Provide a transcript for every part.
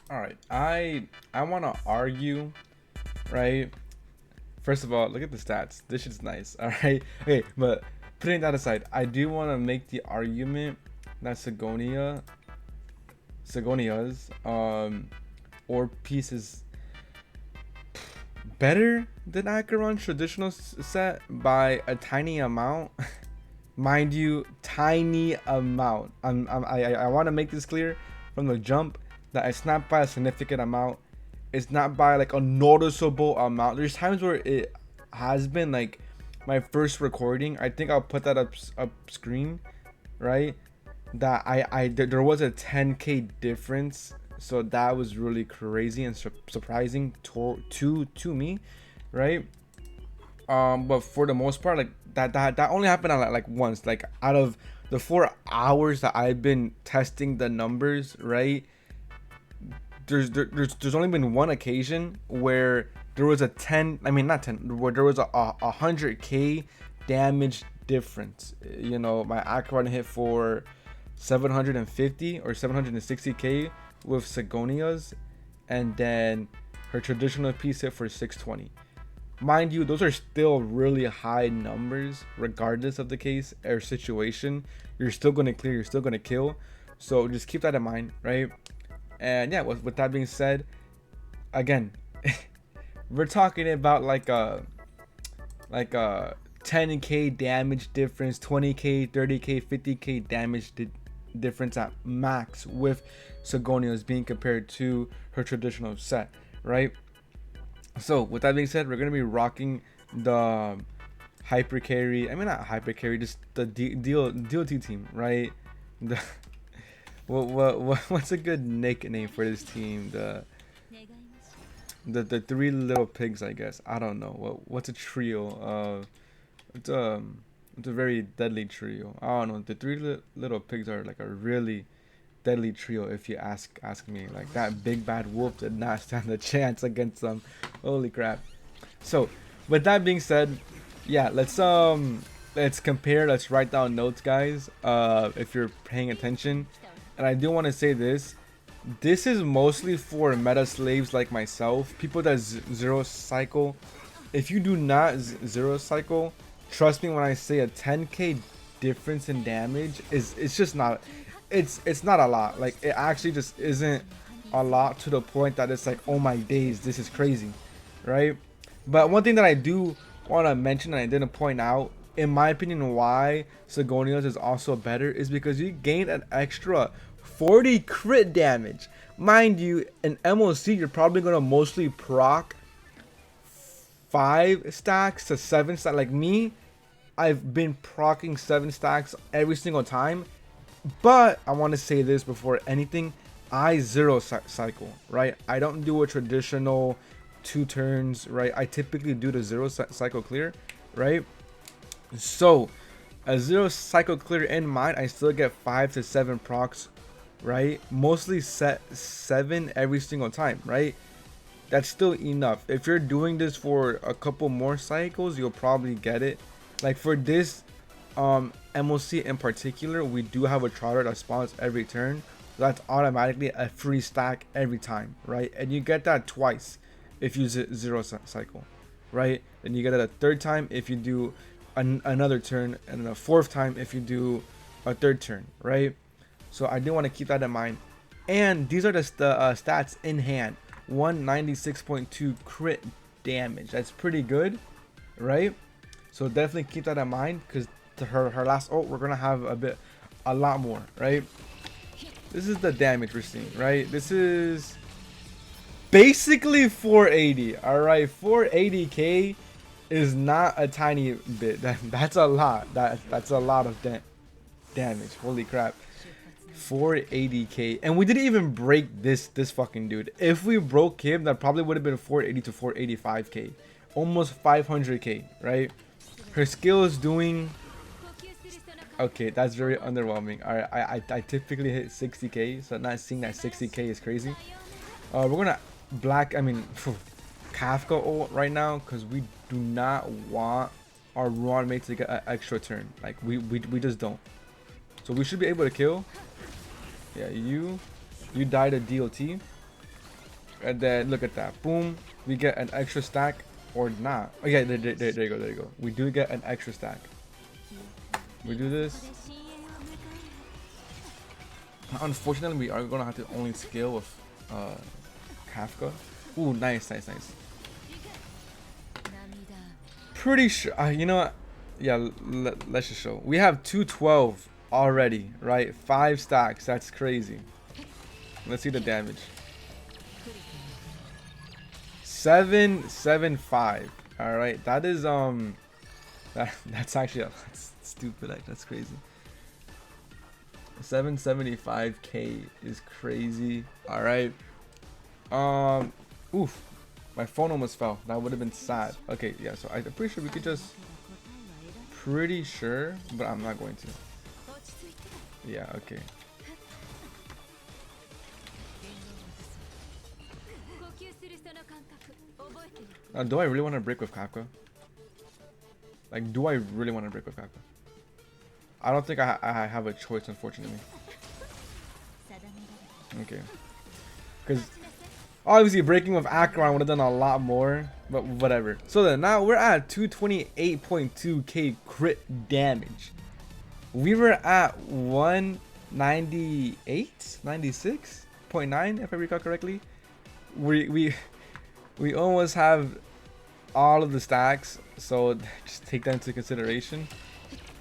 All right, I want to argue, right? First of all, look at the stats. This shit's nice. All right, okay, but putting that aside, I do want to make the argument that Sigonia's or piece is better than Acheron's traditional set by a tiny amount. Mind you, tiny amount. I want to make this clear from the jump that it's not by a significant amount. It's not by like a noticeable amount. There's times where it has been like my first recording. I think I'll put that up screen, right? That there was a 10k difference, so that was really crazy and surprising to me, right? But for the most part, like that only happened on like once. Like out of the 4 hours that I've been testing the numbers, right? There's only been one occasion where there was a 10. I mean not 10. Where there was a 100k damage difference. You know, my Acheron hit for 750 or 760k with Sigonia's, and then her traditional piece hit for 620. Mind you, those are still really high numbers regardless of the case or situation. You're still going to clear, you're still going to kill, so just keep that in mind, right? And yeah, with that being said, again, we're talking about like a 10k damage difference, 20k, 30k, 50k damage difference at max with Sigonia's being compared to her traditional set, right? So with that being said, we're gonna be rocking the hyper carry. I mean not hyper carry, just the DOT team, right? The what's a good nickname for this team? The three little pigs, I guess. I don't know. What's a trio? It's it's a very deadly trio. I don't know. The three little pigs are like a really deadly trio if you ask me. Like that big bad wolf did not stand a chance against them. Holy crap. So with that being said, yeah, let's compare, let's write down notes, guys, if you're paying attention. And I do want to say this is mostly for meta slaves like myself, people that zero cycle. If you do not zero cycle, trust me when I say a 10k difference in damage is, it's just not, it's not a lot. Like it actually just isn't a lot to the point that it's like, oh my days, this is crazy, right? But one thing that I do want to mention and I didn't point out, in my opinion, why Sigonia's is also better is because you gain an extra 40 crit damage. Mind you, in MOC you're probably gonna mostly proc 5 stacks to 7 stacks. Like me, I've been procking 7 stacks every single time. But I want to say this before anything, I zero cycle, right? I don't do a traditional 2 turns, right? I typically do the zero cycle clear, right? So a zero cycle clear in mind, I still get 5 to 7 procs, right? Mostly set 7 every single time, right? That's still enough. If you're doing this for a couple more cycles, you'll probably get it. Like for this MOC in particular, we do have a trotter that spawns every turn. So that's automatically a free stack every time, right? And you get that twice if you zero cycle, right? And you get it a third time if you do another turn, and then a fourth time if you do a third turn, right? So I do want to keep that in mind. And these are the stats in hand. 196.2 crit damage. That's pretty good, right? So definitely keep that in mind, because to her last ult, we're gonna have a lot more, right? This is the damage we're seeing, right? This is basically 480. All right, 480k is not a tiny bit. That's a lot. That's a lot of damage. Holy crap. 480k, and we didn't even break this fucking dude. If we broke him, that probably would have been 480 to 485k, almost 500k, right? Her skill is doing okay. That's very underwhelming. All right, I typically hit 60k, so not seeing that 60k is crazy. We're gonna Kafka ult right now, because we do not want our Ruan mate to get an extra turn. Like we just don't. So we should be able to kill. Yeah, you died at DOT. And then look at that. Boom. We get an extra stack or not. Oh yeah, there you go. There you go. We do get an extra stack. We do this. Unfortunately, we are gonna have to only scale with Kafka. Ooh, nice. Pretty sure. You know what? Yeah, let's just show. We have 212 already, right? 5 stacks. That's crazy. Let's see the damage. 775. All right, that is that's actually that's stupid. That's crazy. 775k is crazy. All right. Oof. My phone almost fell. That would have been sad. Okay, yeah. So I'm pretty sure we could just. Pretty sure, but I'm not going to. Yeah. Okay. Do I really want to break with Kafka? Like, do I really want to break with Kafka? I don't think I have a choice, unfortunately. Okay. Because obviously breaking with Acheron would have done a lot more, but whatever. So then now we're at 228.2k crit damage. We were at 198, 96.9 if I recall correctly. We almost have all of the stacks, so just take that into consideration.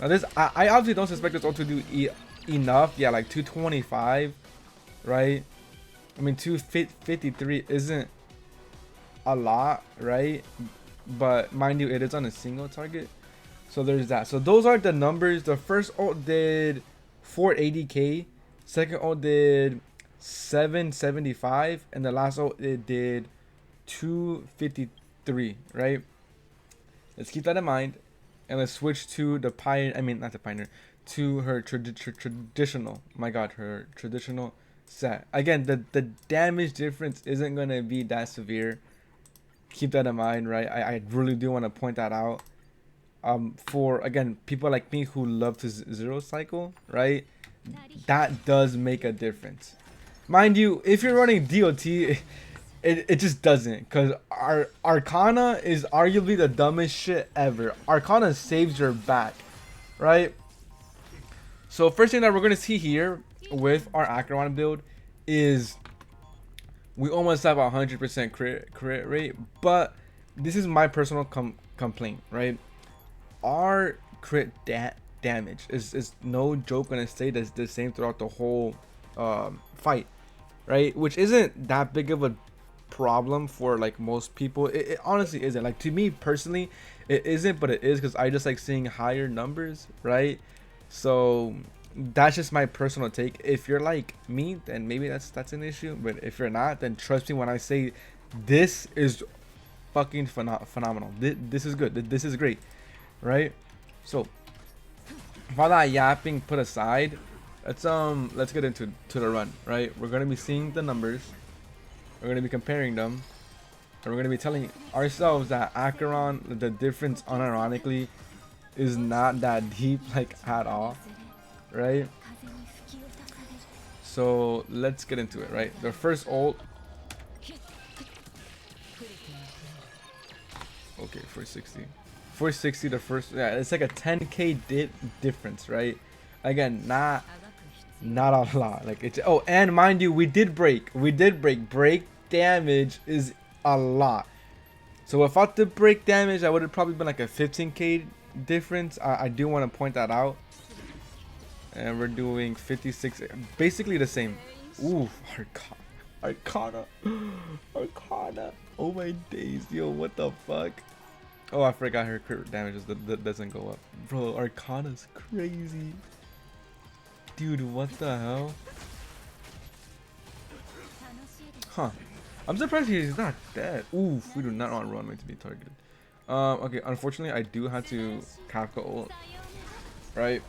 Now this, I obviously don't suspect this all to do enough. Yeah, like 225, right? I mean 253 isn't a lot, right? But mind you, it is on a single target, so there's that. So those are the numbers. The first ult did 480k, second ult did 775, and the last ult it did 253, right? Let's keep that in mind, and let's switch to the pioneer. I mean, not the pioneer, to her traditional. My God, her traditional set. Again, the damage difference isn't gonna be that severe. Keep that in mind, right? I really do want to point that out. For again, people like me who love to zero cycle, right? That does make a difference. Mind you, if you're running DOT, it just doesn't, because our Arcana is arguably the dumbest shit ever. Arcana saves your back, right? So first thing that we're gonna see here with our Acheron build is we almost have 100% crit rate, but this is my personal complaint, right? Our crit damage is no joke gonna stay the same throughout the whole fight, right? Which isn't that big of a problem for like most people. It honestly isn't. Like, to me personally, it isn't, but it is because I just like seeing higher numbers, right? So that's just my personal take. If you're like me, then maybe that's an issue, but if you're not, then trust me when I say this is fucking phenomenal. This is good. This is great, right? So with all that yapping put aside, let's get into the run, right? We're gonna be seeing the numbers, we're gonna be comparing them, and we're gonna be telling ourselves that Acheron, the difference unironically is not that deep, like, at all, right? So let's get into it, right? The first ult, okay, 460 the first, yeah, it's like a 10k difference, right? Again, not a lot, like it's, oh, and mind you, we did break damage is a lot. So without the break damage, I would have probably been like a 15k difference. I do want to point that out. And we're doing 56, basically the same. Ooh, Arcana. Oh my days, yo, what the fuck? Oh, I forgot her crit damage that doesn't go up. Bro, Arcana's crazy. Dude, what the hell? Huh. I'm surprised he's not dead. Oof, we do not want Runway to be targeted. Okay, unfortunately, I do have to Kafka ult. Right?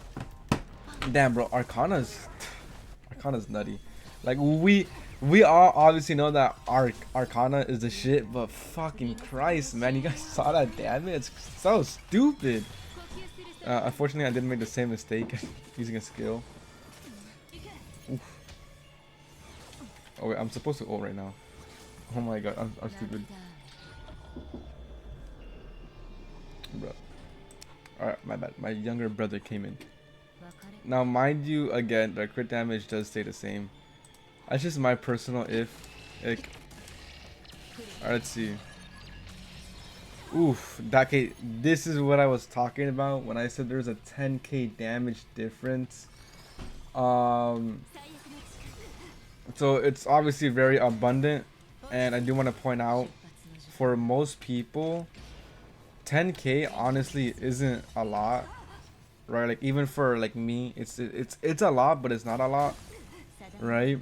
Damn, bro, Arcana's nutty. Like, we all obviously know that Arcana is the shit, but fucking Christ, man, you guys saw that damage? It's so stupid. Unfortunately, I didn't make the same mistake using a skill. Oof. Oh wait, I'm supposed to ult right now. Oh my god, I'm stupid. Bro. Alright, my bad. My younger brother came in. Now, mind you, again, the crit damage does stay the same. That's just my personal if. Like, alright, let's see. Oof, that K. This is what I was talking about when I said there's a 10k damage difference. So it's obviously very abundant, and I do want to point out, for most people, 10k honestly isn't a lot, right? Like even for like me, it's a lot, but it's not a lot, right?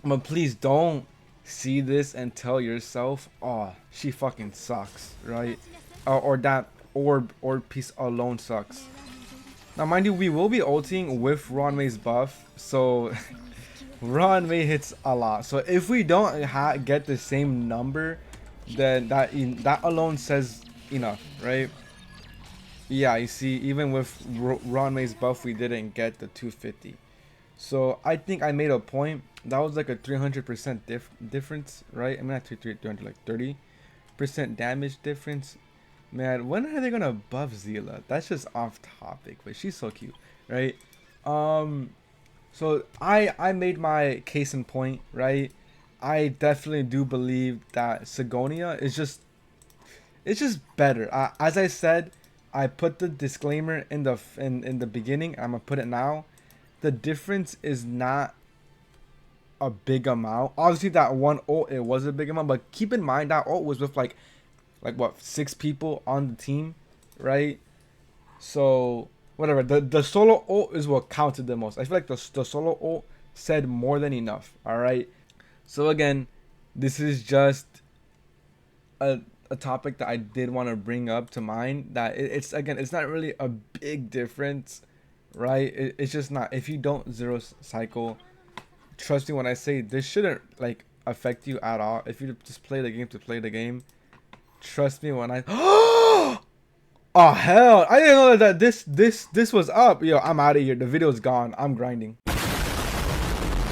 But please don't see this and tell yourself, oh, she fucking sucks, right? Or that orb piece alone sucks. Now mind you, we will be ulting with Ronway's buff, so Ronway hits a lot. So if we don't get the same number, then that alone says enough, right? Yeah, you see, even with Ronway's buff, we didn't get the 250. So I think I made a point. That was like a 300% difference, right? I mean, not 300, like 30% damage difference. Man, when are they gonna buff Zila? That's just off topic, but she's so cute, right? So I made my case in point, right? I definitely do believe that Sigonia is just, it's just better. As I said, I put the disclaimer in the beginning. I'm gonna put it now. The difference is not a big amount. Obviously, that one ult, it was a big amount, but keep in mind that ult was with like what, 6 people on the team, right? So whatever. The solo ult is what counted the most. I feel like the solo ult said more than enough. All right. So again, this is just a topic that I did want to bring up to mind. That it's again, it's not really a big difference, right? It's just not. If you don't zero cycle, trust me when I say this shouldn't like affect you at all. If you just play the game to play the game, trust me when I oh hell, I didn't know that this was up. Yo, I'm out of here. The video's gone. I'm grinding.